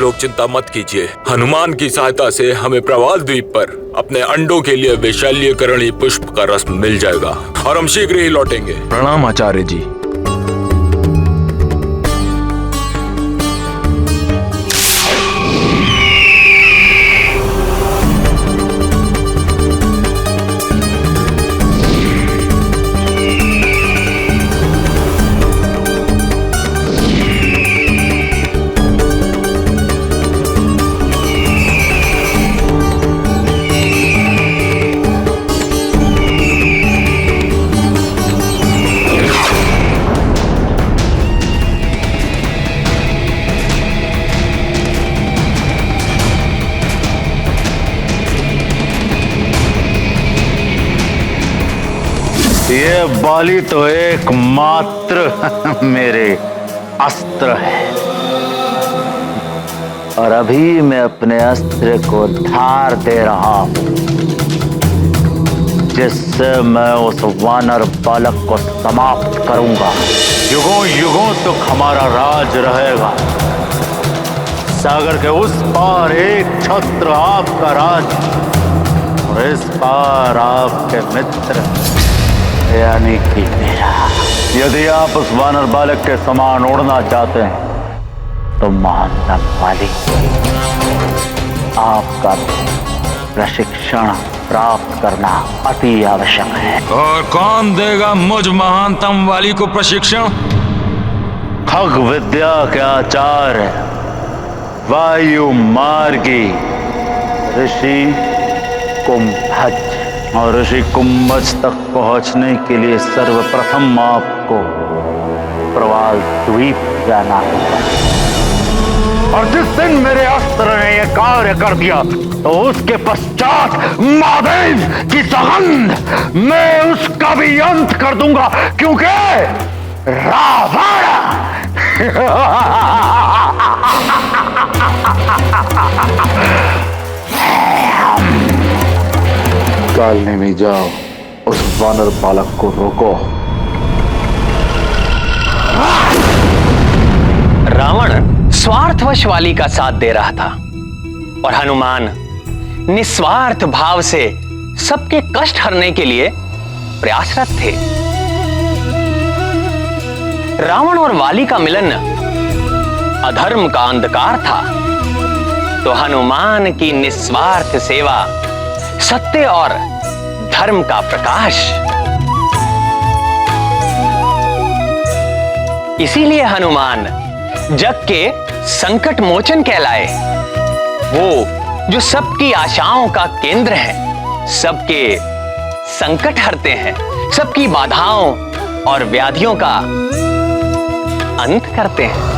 आप लोग चिंता मत कीजिए। हनुमान की सहायता से हमें प्रवाल द्वीप पर अपने अंडों के लिए वैशाल्यकरणी पुष्प का रस मिल जाएगा और हम शीघ्र ही लौटेंगे। प्रणाम आचार्य जी। ये बाली तो एकमात्र मेरे अस्त्र है और अभी मैं अपने अस्त्र को धार दे रहा हूं, जिससे मैं उस वानर बालक को समाप्त करूंगा। युगों युगों तक हमारा राज रहेगा। सागर के उस पार एक छत्र आपका राज और इस पार आपके मित्र यानी कि मेरा। यदि आप उस वानर बालक के समान उड़ना चाहते हैं तो महानतम वाली आपका प्रशिक्षण प्राप्त करना अति आवश्यक है। और कौन देगा मुझ महानतम वाली को प्रशिक्षण? खग विद्या के आचार्य वायु मार्गी ऋषि कुंभज, और ऋषि कुंभज तक पहुंचने के लिए सर्वप्रथम आपको प्रवाल द्वीप जाना होगा। और जिस दिन मेरे अस्त्र ने यह कार्य कर दिया तो उसके पश्चात महादेव की सौगंध मैं उसका भी अंत कर दूंगा, क्योंकि रावण कालने में जाओ, उस वानर बालक को रोको। रावण स्वार्थवश वाली का साथ दे रहा था और हनुमान निस्वार्थ भाव से सबके कष्ट हरने के लिए प्रयासरत थे। रावण और वाली का मिलन अधर्म का अंधकार था, तो हनुमान की निस्वार्थ सेवा सत्य और धर्म का प्रकाश। इसीलिए हनुमान जग के संकट मोचन कहलाए। वो जो सबकी आशाओं का केंद्र है, सबके संकट हरते हैं, सबकी बाधाओं और व्याधियों का अंत करते हैं।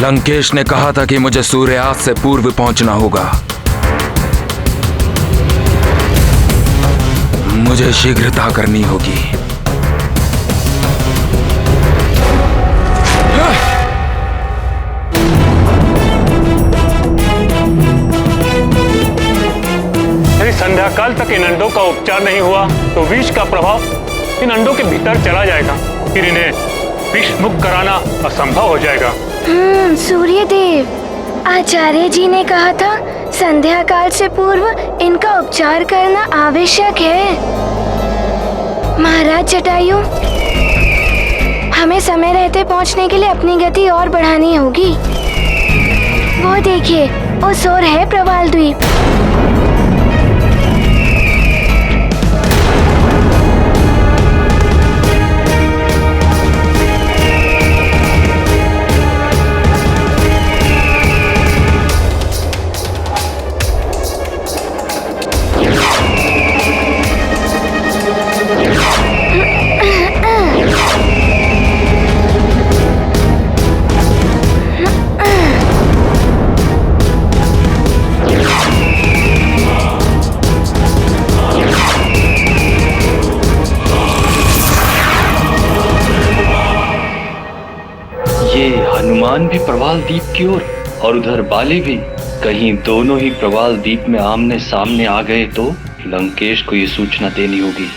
लंकेश ने कहा था कि मुझे सूर्यास्त से पूर्व पहुंचना होगा। मुझे शीघ्रता करनी होगी। यदि संध्या काल तक इन अंडों का उपचार नहीं हुआ तो विष का प्रभाव इन अंडों के भीतर चला जाएगा, फिर इन्हें विष मुक्त कराना असंभव हो जाएगा। सूर्यदेव, आचार्य जी ने कहा था संध्या काल से पूर्व इनका उपचार करना आवश्यक है। महाराज जटायु, हमें समय रहते पहुंचने के लिए अपनी गति और बढ़ानी होगी। वो देखिए, उस ओर है प्रवाल द्वीप। हनुमान भी प्रवाल द्वीप की ओर और उधर बाली भी। कहीं दोनों ही प्रवाल द्वीप में आमने सामने आ गए तो लंकेश को ये सूचना देनी होगी।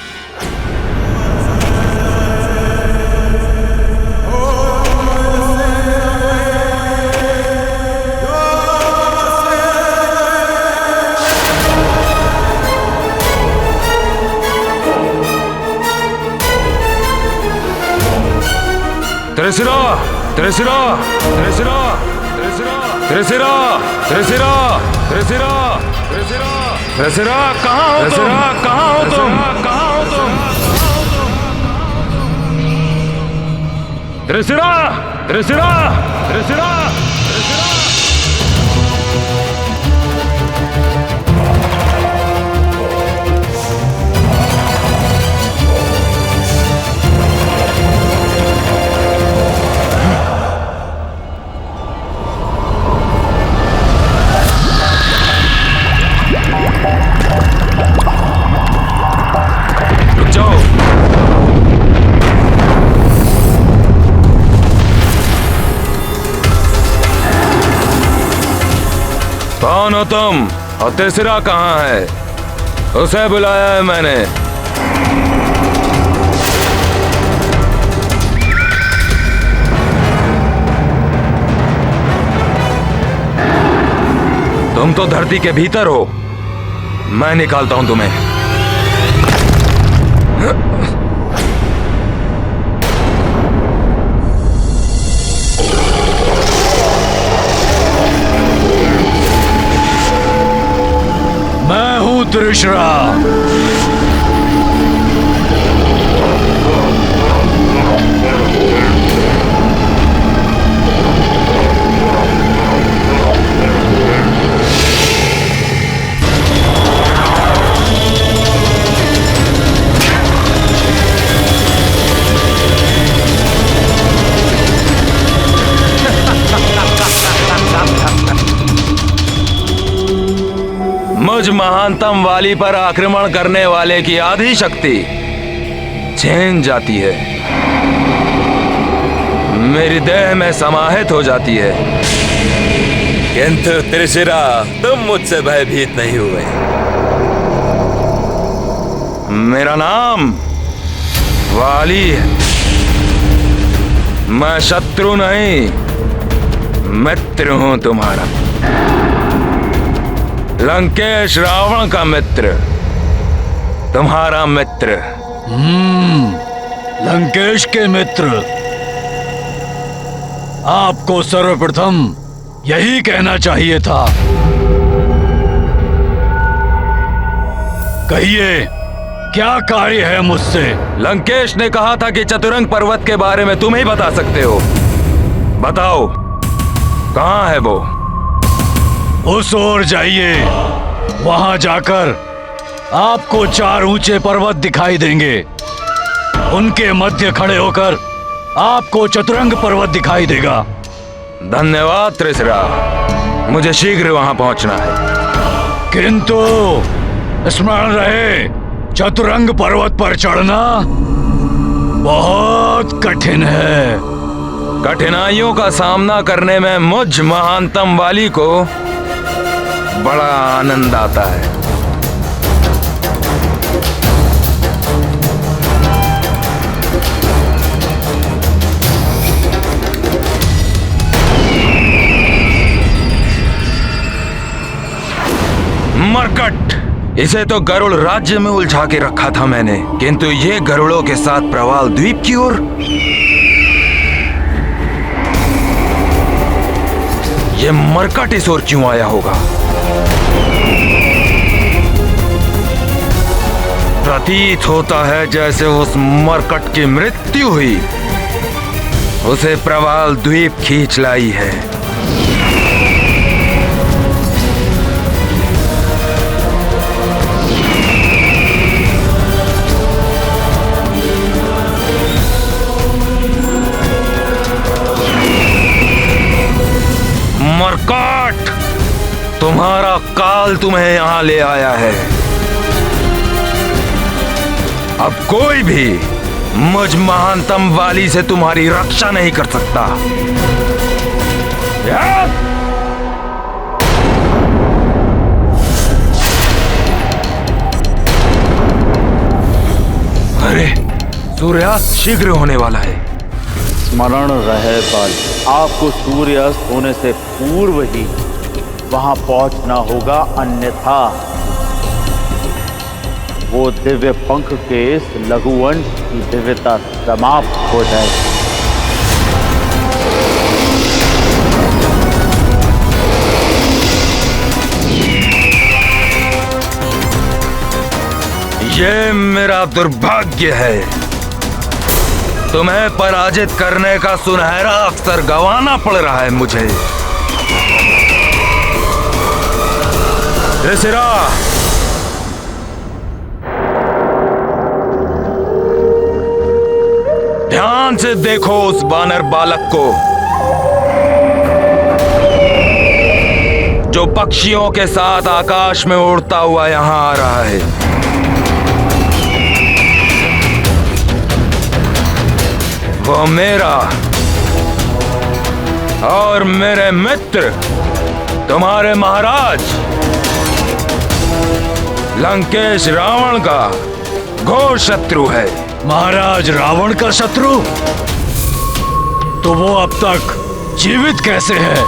त्रिशिरा, त्रिशिरा, त्रिशिरा, त्रिशिरा, त्रिशिरा, त्रिशिरा, त्रिशिरा, त्रिशिरा, त्रिशिरा, कहाँ हो तुम? कहाँ हो तुम? कहाँ हो तुम? त्रिशिरा, त्रिशिरा, त्रिशिरा, त्रिशिरा। कौन हो तुम और तीसरा कहाँ है? उसे बुलाया है मैंने। तुम तो धरती के भीतर हो, मैं निकालता हूं तुम्हें। मैं हूं त्रिशिरा। मुझ महानतम वाली पर आक्रमण करने वाले की आधी शक्ति छीन जाती है, मेरी देह में समाहित हो जाती है। किंतु त्रिशिरा, तुम मुझसे भयभीत नहीं हुए। मेरा नाम वाली है। मैं शत्रु नहीं, मित्र हूं तुम्हारा। लंकेश रावण का मित्र, तुम्हारा मित्र। लंकेश के मित्र। आपको सर्वप्रथम यही कहना चाहिए था। कहिए, क्या कार्य है मुझसे? लंकेश ने कहा था कि चतुरंग पर्वत के बारे में तुम ही बता सकते हो। बताओ, कहाँ है वो? उस ओर जाइए। वहां जाकर आपको 4 ऊंचे पर्वत दिखाई देंगे। उनके मध्य खड़े होकर आपको चतुरंग पर्वत दिखाई देगा। धन्यवाद त्रिशिरा, मुझे शीघ्र वहां पहुंचना है। किंतु स्मरण रहे, चतुरंग पर्वत पर चढ़ना बहुत कठिन है। कठिनाइयों का सामना करने में मुझ महानतम वाली को बड़ा आनंद आता है। मरकट, इसे तो गरुड़ राज्य में उलझा के रखा था मैंने, किंतु ये गरुड़ों के साथ प्रवाल द्वीप की ओर। ये मरकट इस ओर क्यों आया होगा? प्रतीत होता है जैसे उस मरकट की मृत्यु हुई, उसे प्रवाल द्वीप खींच लाई है। मरकट, तुम्हारा काल तुम्हें यहां ले आया है। अब कोई भी मुझ महानतम वाली से तुम्हारी रक्षा नहीं कर सकता। अरे सूर्यास्त शीघ्र होने वाला है। स्मरण रहे बाल, आपको सूर्यास्त होने से पूर्व ही वहां पहुंचना होगा, अन्यथा वो दिव्य पंख के इस लघुवंश की दिव्यता समाप्त हो जाएगी। ये मेरा दुर्भाग्य है। तुम्हें पराजित करने का सुनहरा अवसर गंवाना पड़ रहा है मुझे। त्रिशिरा, ध्यान से देखो उस वानर बालक को जो पक्षियों के साथ आकाश में उड़ता हुआ यहां आ रहा है। वो मेरा और मेरे मित्र, तुम्हारे महाराज लंकेश रावण का घोर शत्रु है। महाराज रावण का शत्रु? तो वो अब तक जीवित कैसे है?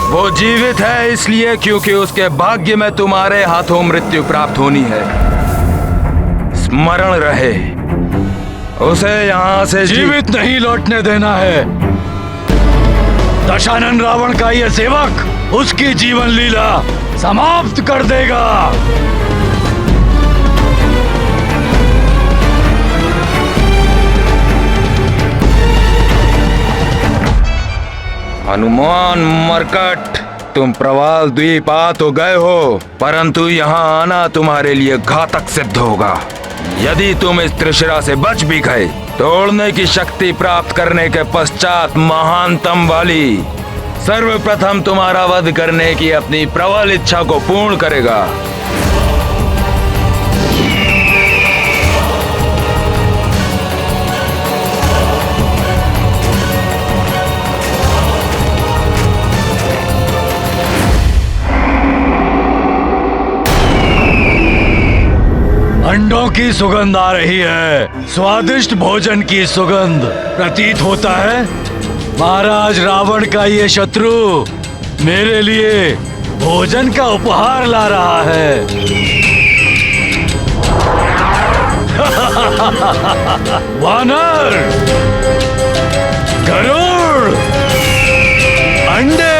वो जीवित है इसलिए क्योंकि उसके भाग्य में तुम्हारे हाथों मृत्यु प्राप्त होनी है। स्मरण रहे, उसे यहाँ से जीवित नहीं लौटने देना है। दशानन रावण का ये सेवक उसकी जीवन लीला समाप्त कर देगा। हनुमान मरकट, तुम प्रवाल द्वीप आ तो गए हो, परंतु यहाँ आना तुम्हारे लिए घातक सिद्ध होगा। यदि तुम इस त्रिशिरा से बच भी गए, तोड़ने की शक्ति प्राप्त करने के पश्चात महानतम वाली सर्वप्रथम तुम्हारा वध करने की अपनी प्रबल इच्छा को पूर्ण करेगा। अंडों की सुगंध आ रही है, स्वादिष्ट भोजन की सुगंध प्रतीत होता है। महाराज रावण का ये शत्रु मेरे लिए भोजन का उपहार ला रहा है। वानर, गरुड़, अंडे।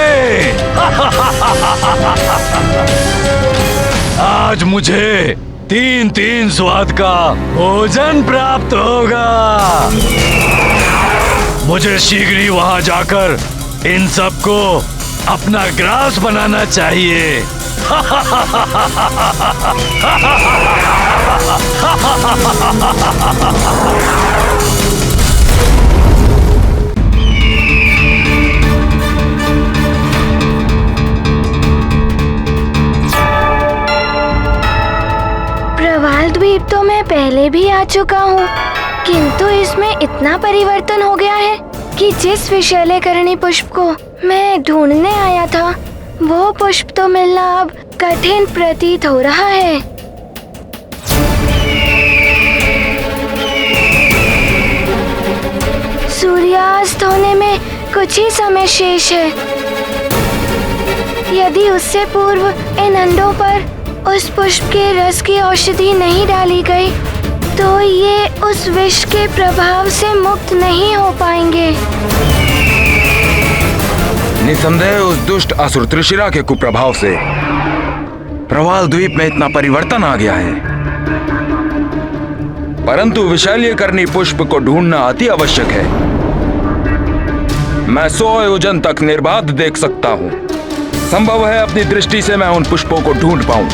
आज मुझे 3-3 स्वाद का भोजन प्राप्त होगा। मुझे शीघ्र ही वहां जाकर इन सबको अपना ग्रास बनाना चाहिए। प्रवाल द्वीप तो मैं पहले भी आ चुका हूँ, किंतु इसमें इतना परिवर्तन हो गया है कि जिस विशैलेकरणी पुष्प को मैं ढूंढने आया था, वो पुष्प तो मिलना अब कठिन प्रतीत हो रहा है। सूर्यास्त होने में कुछ ही समय शेष है। यदि उससे पूर्व इन अंडों पर उस पुष्प के रस की औषधि नहीं डाली गई, तो ये उस विष के प्रभाव से मुक्त नहीं हो पाएंगे। निसंदेह उस दुष्ट असुर त्रिशिरा के कुप्रभाव से प्रवाल द्वीप में इतना परिवर्तन आ गया है, परंतु विशैल्यकरणी पुष्प को ढूंढना अति आवश्यक है। मैं 100 योजन तक निर्बाध देख सकता हूँ। संभव है अपनी दृष्टि से मैं उन पुष्पों को ढूंढ पाऊं।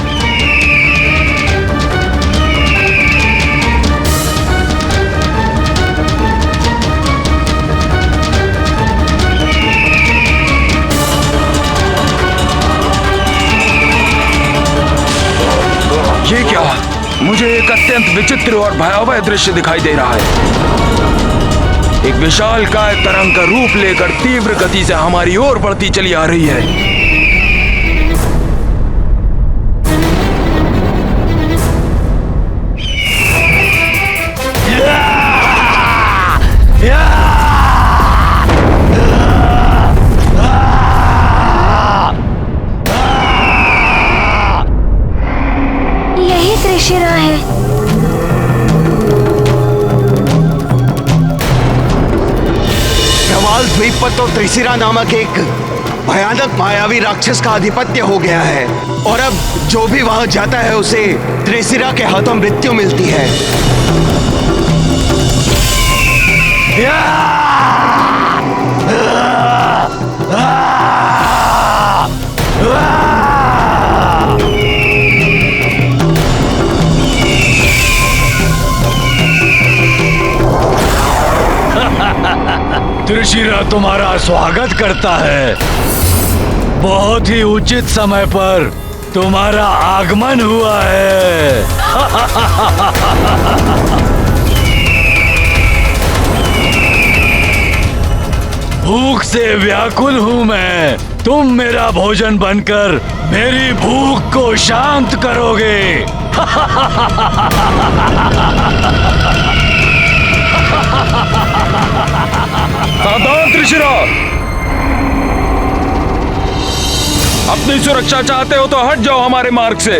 ये क्या? मुझे एक अत्यंत विचित्र और भयावह दृश्य दिखाई दे रहा है। एक विशालकाय तरंग का रूप लेकर तीव्र गति से हमारी ओर बढ़ती चली आ रही है। यही त्रिशिरा है। प्रवाल द्वीप पर तो त्रिशिरा नामक एक भयानक मायावी राक्षस का आधिपत्य हो गया है और अब जो भी वहां जाता है उसे त्रिशिरा के हाथों मृत्यु मिलती है। त्रिशिरा तुम्हारा स्वागत करता है। बहुत ही उचित समय पर तुम्हारा आगमन हुआ है। भूख से व्याकुल हूँ मैं। तुम मेरा भोजन बनकर मेरी भूख को शांत करोगे। सावधान त्रिशिरा, अपनी सुरक्षा चाहते हो तो हट जाओ हमारे मार्ग से।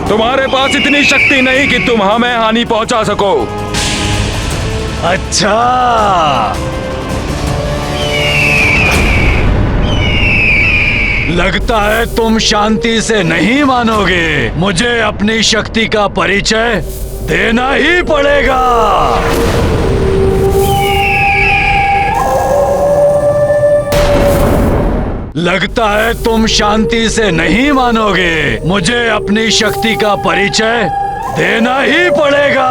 तुम्हारे पास इतनी शक्ति नहीं कि तुम हमें हानि पहुंचा सको। अच्छा, लगता है तुम शांति से नहीं मानोगे। मुझे अपनी शक्ति का परिचय देना ही पड़ेगा। लगता है तुम शांति से नहीं मानोगे। मुझे अपनी शक्ति का परिचय देना ही पड़ेगा।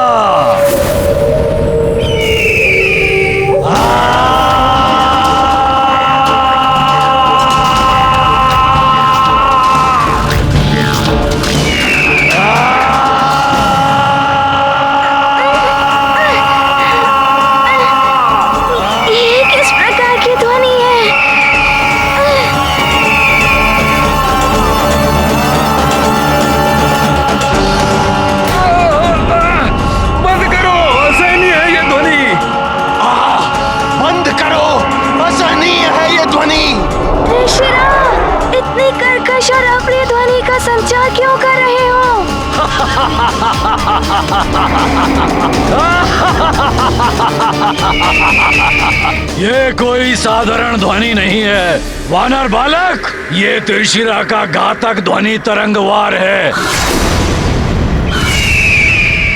ये किस प्रकार की ध्वनि है? बंद करो, असहनीय है ये ध्वनि। बंद करो, असहनीय है ये ध्वनि। त्रिशिरा, इतनी कर्कश और अप्रिय ध्वनि का संचार क्यों कर रहे हो? ये कोई साधारण ध्वनि नहीं है वानर बालक। ये त्रिशिरा का घातक ध्वनि तरंगवार है।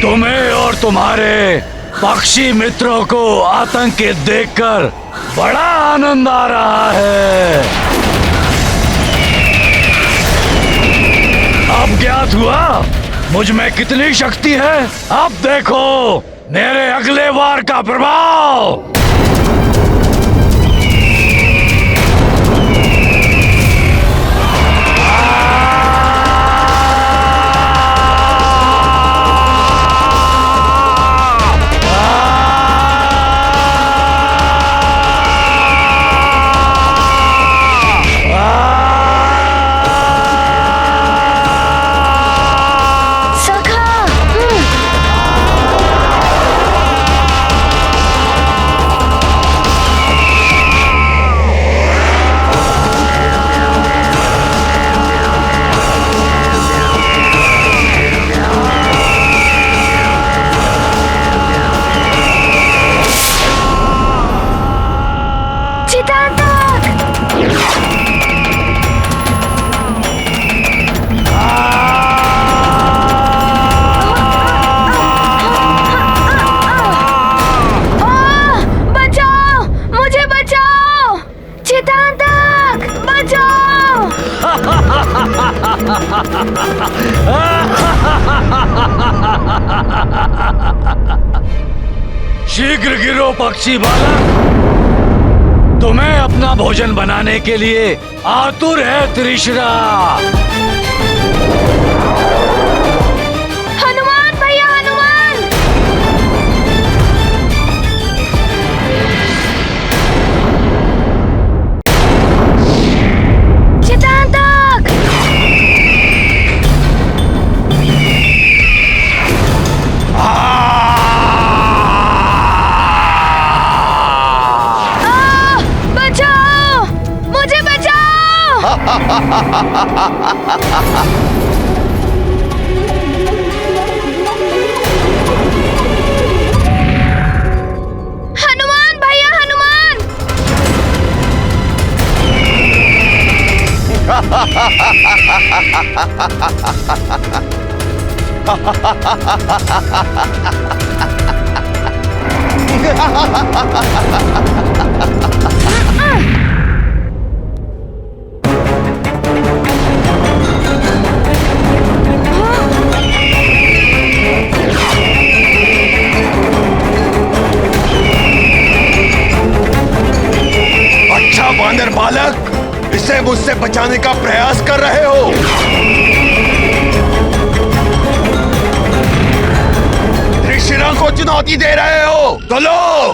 तुम्हें और तुम्हारे पक्षी मित्रों को आतंकित देखकर बड़ा आनंद आ रहा है। अब ज्ञात हुआ मुझ में कितनी शक्ति है। अब देखो मेरे अगले वार का प्रभाव। शीघ्र गिरो पक्षी बालक। तुम्हें अपना भोजन बनाने के लिए आतुर है त्रिशिरा। हनुमान भैया, हनुमान! हनुमान भैया, हनुमान! अच्छा वानर बालक, इसे मुझसे बचाने का प्रयास कर रहे हो। त्रिशिरा को चुनौती दे रहे हो तो लो,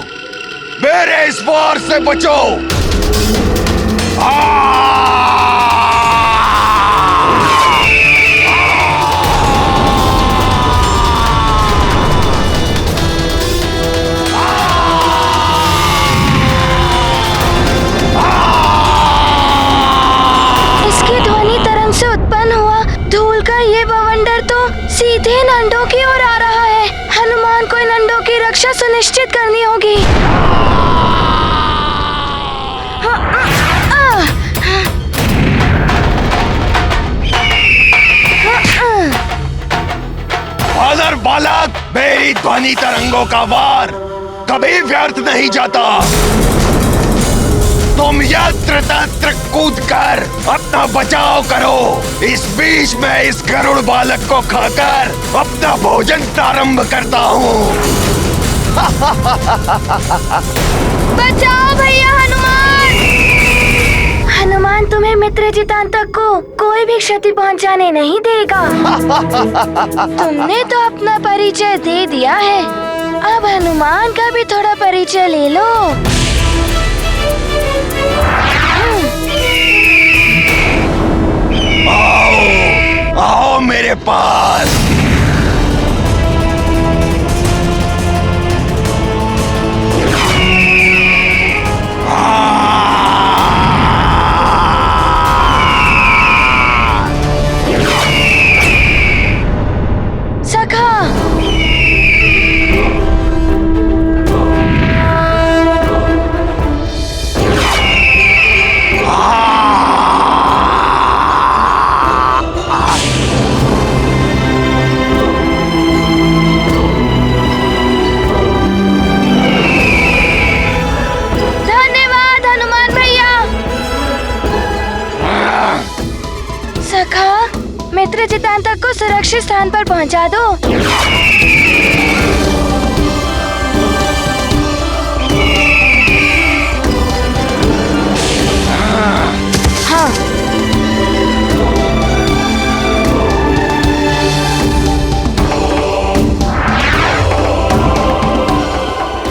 मेरे इस वार से बचो। इसकी ध्वनि तरंग से उत्पन्न हुआ धूल का ये बवंडर तो सीधे नंदों की ओर आ रहा है। हनुमान को नंदों की रक्षा सुनिश्चित करनी होगी। वानर बालक, मेरी ध्वनि तरंगों का वार कभी व्यर्थ नहीं जाता। तुम यत्र तत्र कूद कर अपना बचाव करो। इस बीच मैं इस गरुड़ बालक को खाकर अपना भोजन प्रारंभ करता हूँ। बचाओ भैया हनुमान! हनुमान तुम्हें मित्र चितांतक को कोई भी क्षति पहुंचाने नहीं देगा। तुमने तो अपना परिचय दे दिया है, अब हनुमान का भी थोड़ा परिचय ले लो। आओ, आओ मेरे पास। सखा, धन्यवाद हनुमान भैया। सखा, मित्र चितांतक को सुरक्षित स्थान पर पहुंचा दो। हाँ।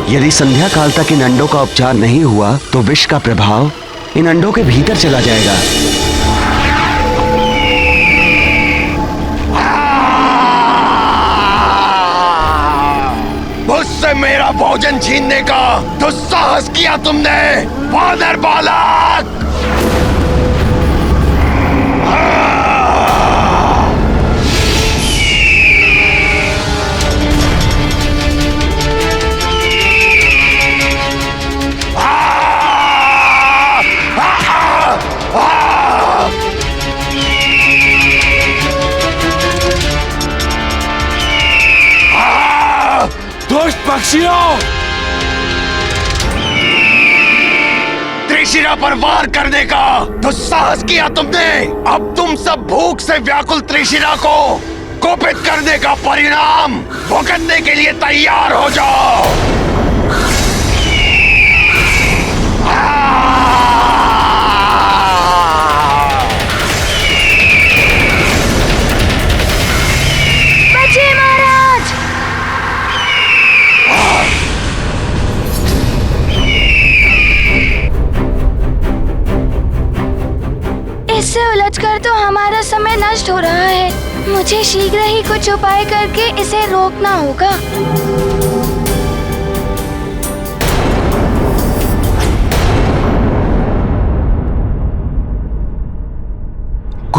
यदि संध्या काल तक इन अंडों का उपचार नहीं हुआ तो विष का प्रभाव इन अंडों के भीतर चला जाएगा। मुझसे मेरा भोजन छीनने का दुस्साहस किया तुमने, वानर बालक! दुष्ट पक्षियों! त्रिशिरा पर वार करने का दुस्साहस किया तुमने। अब तुम सब भूख से व्याकुल त्रिशिरा को कुपित करने का परिणाम भुगतने के लिए तैयार हो जाओ। बचे महाराज! इससे उलझकर तो हमारा समय नष्ट हो रहा है। मुझे शीघ्र ही कुछ उपाय करके इसे रोकना होगा।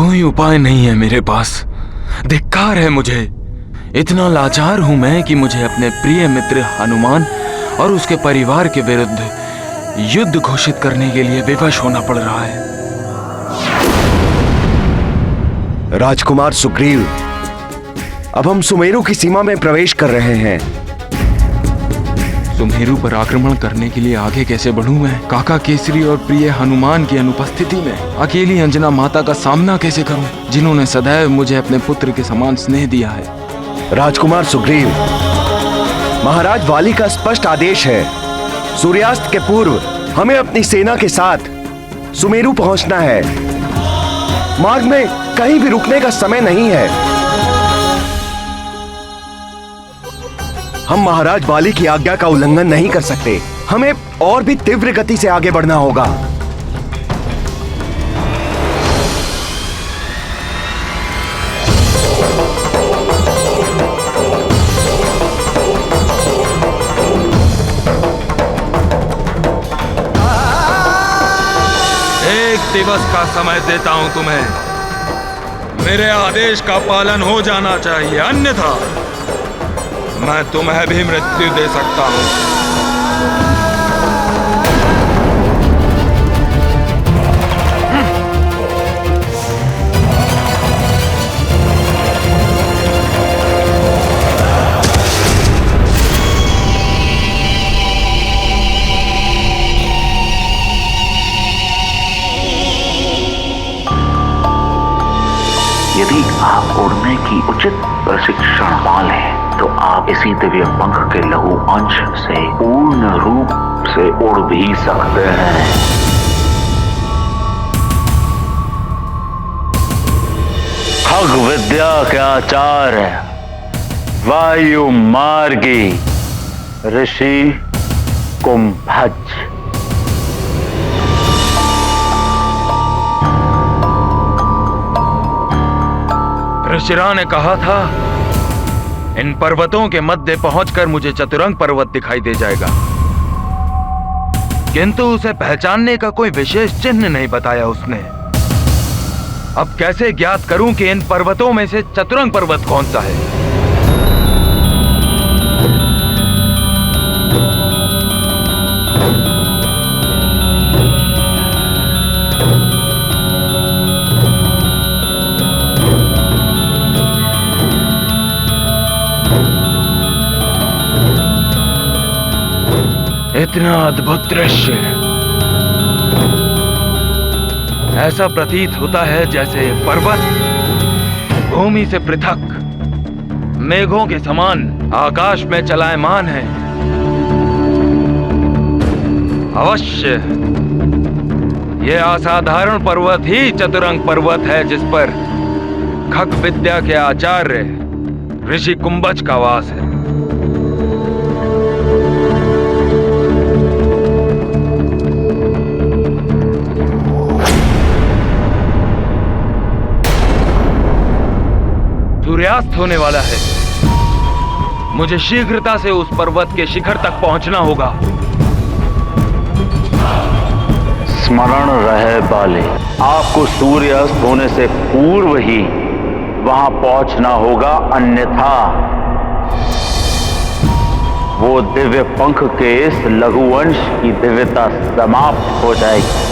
कोई उपाय नहीं है मेरे पास। धिक्कार है मुझे। इतना लाचार हूं मैं कि मुझे अपने प्रिय मित्र हनुमान और उसके परिवार के विरुद्ध युद्ध घोषित करने के लिए विवश होना पड़ रहा है। राजकुमार सुग्रीव, अब हम सुमेरु की सीमा में प्रवेश कर रहे हैं। सुमेरु पर आक्रमण करने के लिए आगे कैसे बढ़ूं मैं? काका केसरी और प्रिय हनुमान की अनुपस्थिति में अकेली अंजना माता का सामना कैसे करूं, जिन्होंने सदैव मुझे अपने पुत्र के समान स्नेह दिया है। राजकुमार सुग्रीव, महाराज वाली का स्पष्ट आदेश है, सूर्यास्त के पूर्व हमें अपनी सेना के साथ सुमेरु पहुंचना है। मार्ग में कहीं भी रुकने का समय नहीं है। हम महाराज वाली की आज्ञा का उल्लंघन नहीं कर सकते। हमें और भी तीव्र गति से आगे बढ़ना होगा। एक दिवस का समय देता हूं तुम्हें। मेरे आदेश का पालन हो जाना चाहिए, अन्यथा मैं तुम्हें भी मृत्यु दे सकता हूं। यदि आप उड़ने की उचित प्रशिक्षण वाले हैं तो आप इसी दिव्य पंख के लघु अंश से पूर्ण रूप से उड़ भी सकते हैं। खग विद्या के आचार्य वायु मार्गी ऋषि कुंभज। ऋषिरा ने कहा था इन पर्वतों के मध्य पहुंचकर मुझे चतुरंग पर्वत दिखाई दे जाएगा, किंतु उसे पहचानने का कोई विशेष चिन्ह नहीं बताया उसने। अब कैसे ज्ञात करूं कि इन पर्वतों में से चतुरंग पर्वत कौन सा है? इतना अद्भुत दृश्य, ऐसा प्रतीत होता है जैसे पर्वत भूमि से पृथक मेघों के समान आकाश में चलायमान है। अवश्य यह असाधारण पर्वत ही चतुरंग पर्वत है, जिस पर खग विद्या के आचार्य ऋषि कुंभज का वास है। सूर्यास्त होने वाला है। मुझे शीघ्रता से उस पर्वत के शिखर तक पहुंचना होगा। स्मरण रहे बाले, आपको सूर्यास्त होने से पूर्व ही वहां पहुंचना होगा, अन्यथा वो दिव्य पंख के इस लघुवंश की दिव्यता समाप्त हो जाएगी।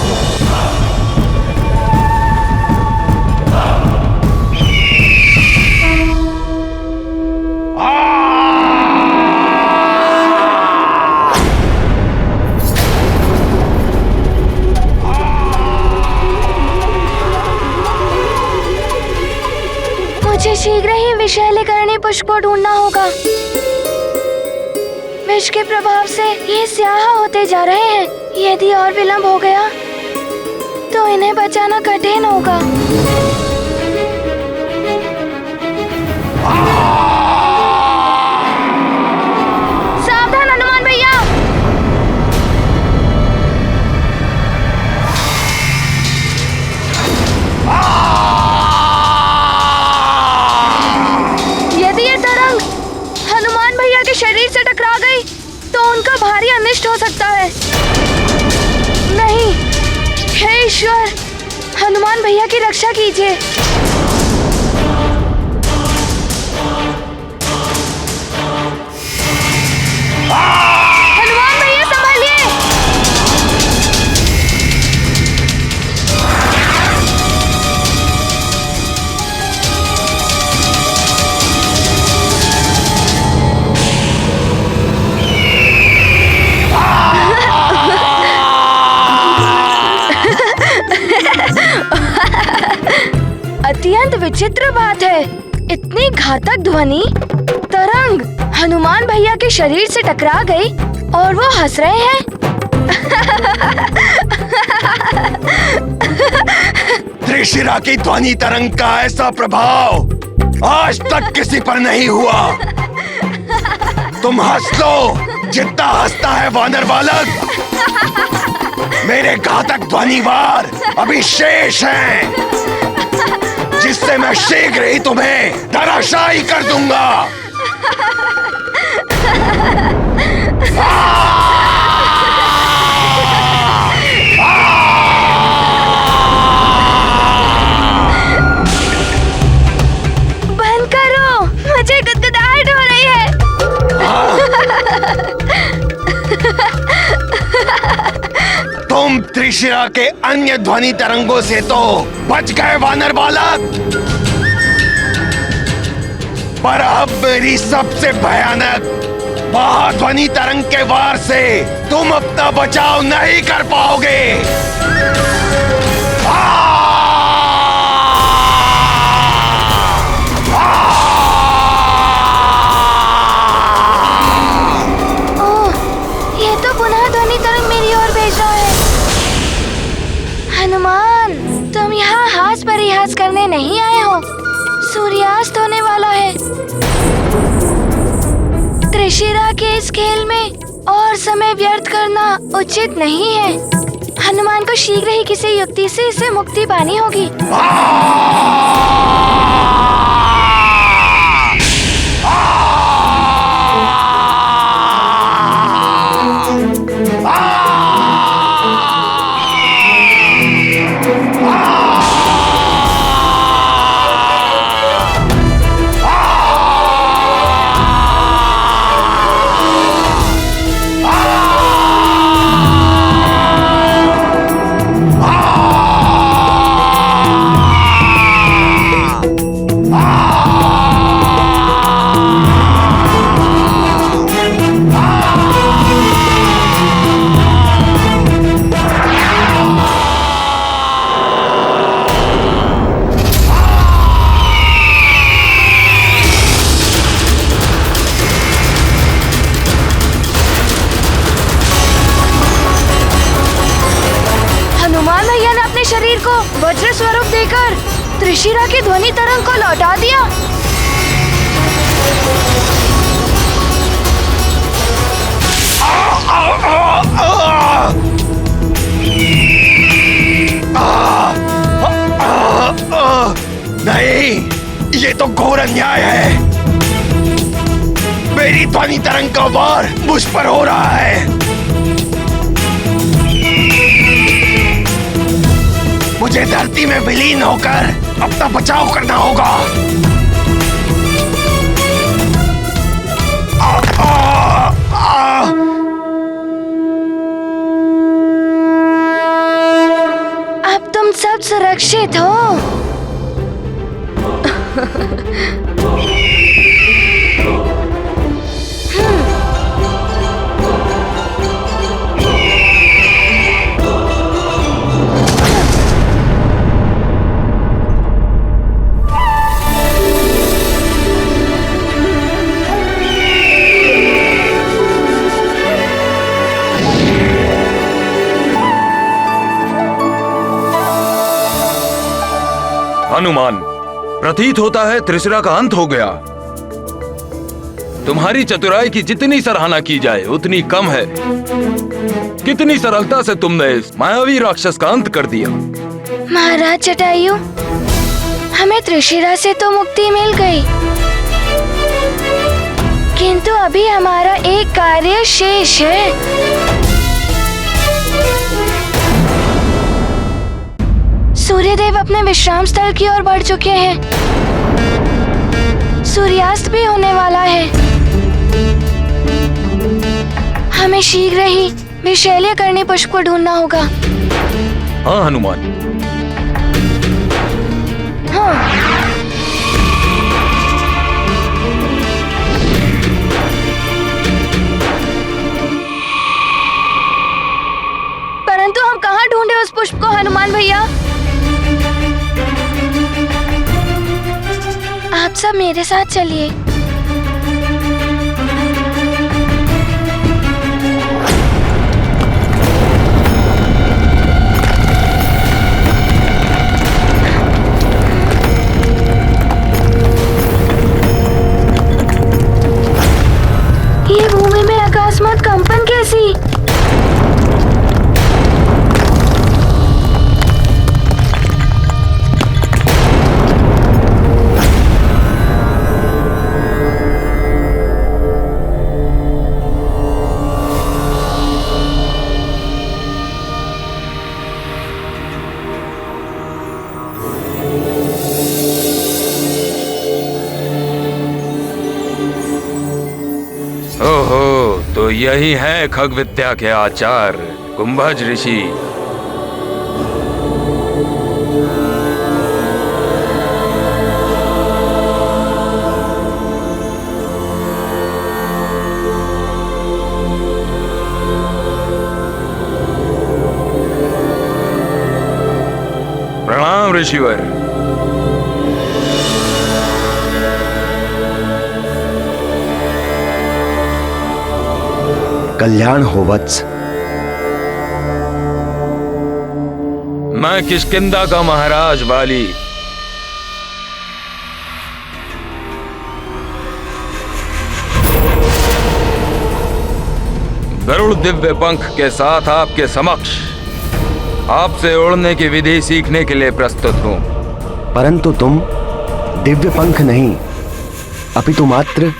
मुझे शीघ्र ही विषैलीकरणी पुष्प को ढूंढना होगा। विष के प्रभाव से ये स्याह होते जा रहे हैं। यदि और विलंब हो गया तो इन्हें बचाना कठिन होगा। सावधान हनुमान भैया। यदि ये तरंग हनुमान भैया के शरीर से टकरा गई तो उनका भारी अनिष्ट हो सकता है। नहीं, हे ईश्वर, हनुमान भैया की रक्षा कीजिए। हनुमान भैया संभालिए। अत्यंत विचित्र बात है, इतनी घातक ध्वनि तरंग हनुमान भैया के शरीर से टकरा गई और वो हंस रहे हैं। त्रिशिरा की ध्वनि तरंग का ऐसा प्रभाव आज तक किसी पर नहीं हुआ। तुम हंस लो जितना हंसता है वानर बालक। मेरे घातक ध्वनिवार अभी शेष हैं, जिससे मैं शीघ्र ही तुम्हें धराशायी कर दूंगा। बंद करो, मुझे गुदगुदाहट हो रही है। तुम त्रिशिरा के अन्य ध्वनि तरंगों से तो बच गए वानर बालक, पर अब मेरी सबसे भयानक महाध्वनि तरंग के वार से तुम अपना बचाव नहीं कर पाओगे। ये तो पुनः ध्वनि तरंग मेरी ओर भेज रहा है। हनुमान, तुम यहाँ हास परिहास करने नहीं आए हो। सूर्यास्त होने वाला है। त्रिशिरा के इस खेल में और समय व्यर्थ करना उचित नहीं है। हनुमान को शीघ्र ही किसी युक्ति से इसे मुक्ति पानी होगी। शरीर को वज्र स्वरूप देकर त्रिशिरा की ध्वनि तरंग को लौटा दिया। नहीं, ये तो घोर अन्याय है। मेरी ध्वनि तरंग का वार मुझ पर हो रहा है। मुझे धरती में विलीन होकर अपना बचाव करना होगा। अब तुम सब सुरक्षित हो। हनुमान, प्रतीत होता है त्रिशिरा का अंत हो गया। तुम्हारी चतुराई की जितनी सराहना की जाए उतनी कम है। कितनी सरलता से तुमने इस मायावी राक्षस का अंत कर दिया। महाराज जटायु, हमें त्रिशिरा से तो मुक्ति मिल गई, किंतु अभी हमारा एक कार्य शेष है। सूर्यदेव अपने विश्राम स्थल की ओर बढ़ चुके हैं। सूर्यास्त भी होने वाला है। हमें शीघ्र ही विशैल्यकरणी पुष्प को ढूंढना होगा। हाँ हनुमान। हाँ। परंतु हम कहाँ ढूंढे उस पुष्प को हनुमान भैया? आप सब मेरे साथ चलिए। ये भूमि में अकस्मात कंपन कैसी? ओहो, तो यही है खग विद्या के आचार्य कुंभज ऋषि। प्रणाम ऋषिवर। कल्याण हो वत्स। मैं किष्किंधा का महाराज वाली। गरुड़ दिव्य पंख के साथ आपके समक्ष आपसे उड़ने की विधि सीखने के लिए प्रस्तुत हूं। परंतु तुम दिव्य पंख नहीं, अपितु मात्र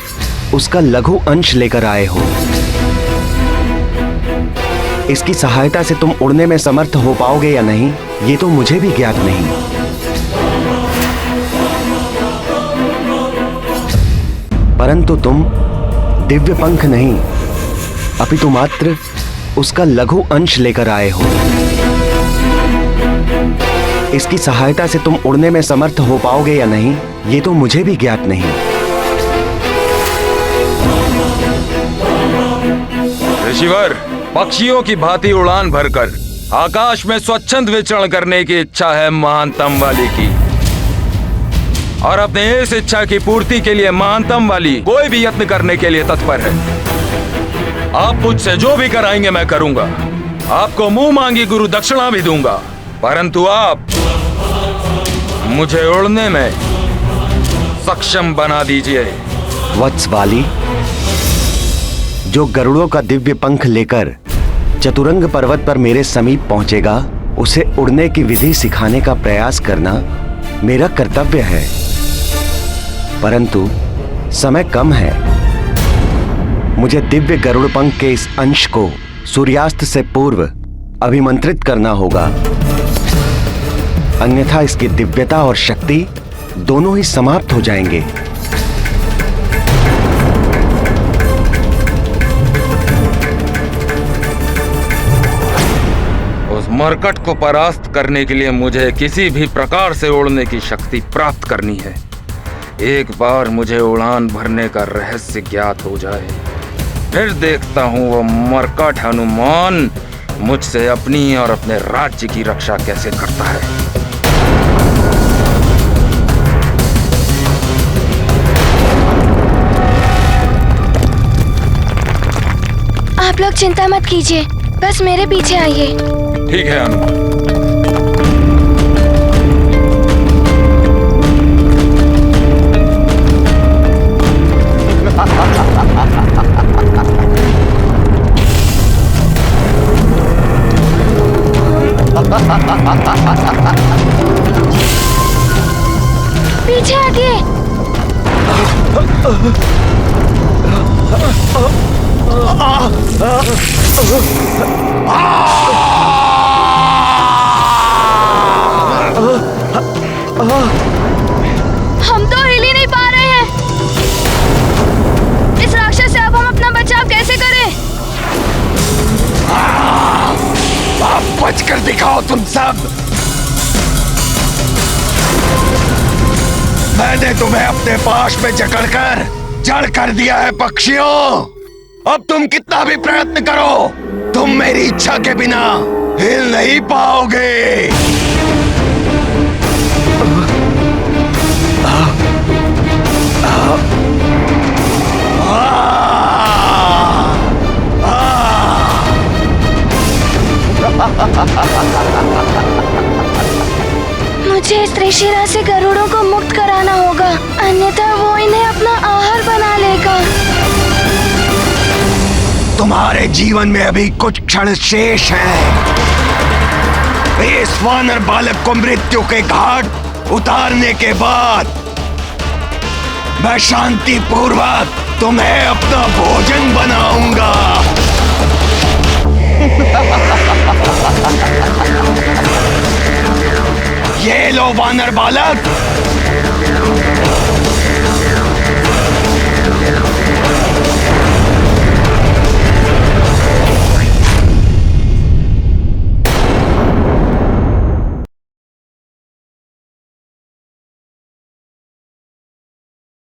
उसका लघु अंश लेकर आए हो। इसकी सहायता से तुम उड़ने में समर्थ हो पाओगे या नहीं, ये तो मुझे भी ज्ञात नहीं। परंतु तुम दिव्य पंख नहीं, अपितु मात्र उसका लघु अंश लेकर आए हो। इसकी सहायता से तुम उड़ने में समर्थ हो पाओगे या नहीं, ये तो मुझे भी ज्ञात नहीं। ऋषिवर, पक्षियों की भांति उड़ान भरकर आकाश में स्वच्छंद विचरण करने की इच्छा है महानतम वाली की, और अपने इस इच्छा की पूर्ति के लिए महानतम वाली कोई भी यत्न करने के लिए तत्पर है। आप मुझसे जो भी कराएंगे मैं करूंगा। आपको मुंह मांगी गुरु दक्षिणा भी दूंगा, परंतु आप मुझे उड़ने में सक्षम बना दीजिए। वत्स वाली, जो गरुड़ों का दिव्य पंख लेकर चतुरंग पर्वत पर मेरे समीप पहुंचेगा, उसे उड़ने की विधि सिखाने का प्रयास करना मेरा कर्तव्य है। परंतु समय कम है। मुझे दिव्य गरुड़ पंख के इस अंश को सूर्यास्त से पूर्व अभिमंत्रित करना होगा, अन्यथा इसकी दिव्यता और शक्ति दोनों ही समाप्त हो जाएंगे। मरकट को परास्त करने के लिए मुझे किसी भी प्रकार से उड़ने की शक्ति प्राप्त करनी है। एक बार मुझे उड़ान भरने का रहस्य ज्ञात हो जाए, फिर देखता हूँ वो मरकट हनुमान मुझसे अपनी और अपने राज्य की रक्षा कैसे करता है। आप लोग चिंता मत कीजिए, बस मेरे पीछे आइए। ठीक है हनुमान। पीछे हटिए। हम तो हिल ही नहीं पा रहे हैं। इस राक्षस से अब हम अपना बचाव कैसे करें? आप बच कर दिखाओ तुम सब। मैंने तुम्हें अपने पाश में जकड़कर जड़ कर दिया है पक्षियों। अब तुम कितना भी प्रयत्न करो, तुम मेरी इच्छा के बिना हिल नहीं पाओगे। मुझे इस त्रिशिरा से गरुड़ों को मुक्त कराना होगा, अन्यथा वो इन्हें अपना आहार बना लेगा। तुम्हारे जीवन में अभी कुछ क्षण शेष हैं। इस वानर बालक को मृत्यु के घाट उतारने के बाद मैं शांति पूर्वक तुम्हें अपना भोजन बनाऊंगा। ये लो वानर बालक,